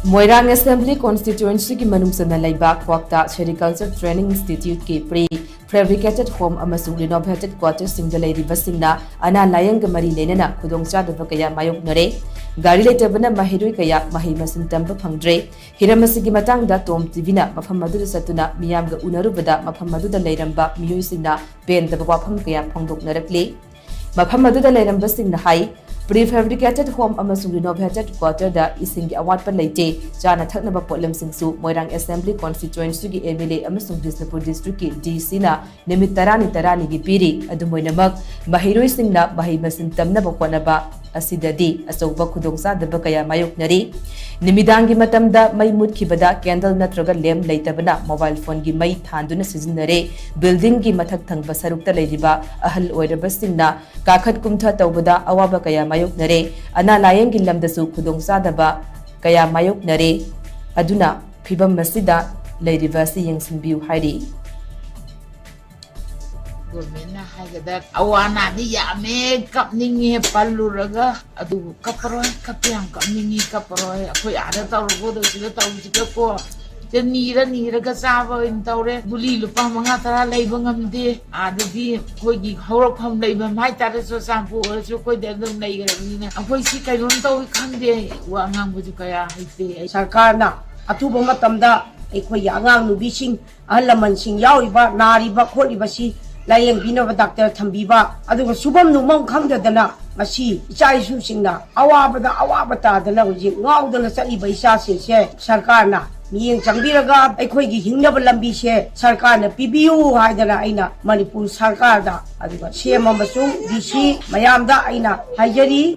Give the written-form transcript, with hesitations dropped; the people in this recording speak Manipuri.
Moirang Assembly Constituency की manung sana leiba Kwakta Sericulture Training Institute की pre-fabricated home amasung renovated quarters sing the leiriba singna ana Layeng mari leinana Khudong Chadaba kaya Mayoknare Gari Leitabana Maheiroi kaya Mahei mashin Tamba Phangdre hiramasigi matangda TOMTV na mafam madu satuna miyamga unarubada mafam madu da leiramba miyoi singna ben da wafam kaya phangdoknarakle mafam madu da leiramba singna hai pre-fabricated home amasung renovated quarter da ising gi award pan leite chana thaknaba potlam singsu Moirang Assembly Constituency gi MLA amasung Bisnapur District ki DC na nimit tarani gi piri adumoinamak Maheiroi singna Mahei mashin tamnaba konaba asidadi asoba Khudong Chadaba kaya Mayoknare nimidangi matamda mai mutkibada candle natraga lem leitabana mobile phone gi mai thanduna sijinnare building gi mathak thangba sarukta leiriba ahal oiraba singna kakhat kumtha tawbada awaba kaya Mayoknare ana Layeng gi lamdasu Khudong Chadaba kaya Mayoknare aduna phibam masida leiriba si yengsinbiu hairi Government hagada awana ni yame kapningi paluraga adu kaparoi kapiang kapningi kaparoi akoi ada tawgo do sila tawjika ko nira ga saba in tawre buli lupa manga tara leiba ngamde adadi koi gi horopham leiba mai tare so sampu so koi de dum leiga ni akoi si kairon taw khangde wa ngang buju kaya haite sarkar na atuba matamda ekoi angang nubising ahalaman sing yauriba nariba kholiba si Layeng binaba doctor thambiba aduga subam numam khangdadana masi ichai su singna awabata dana uji ngaudana chaliba isa se sarkar na miyeng changbiraga aikoi gi hingnaba lambi se sarkar na pibiu haidana aina Manipur sarkar da aduga sema masu DC mayamda aina haijari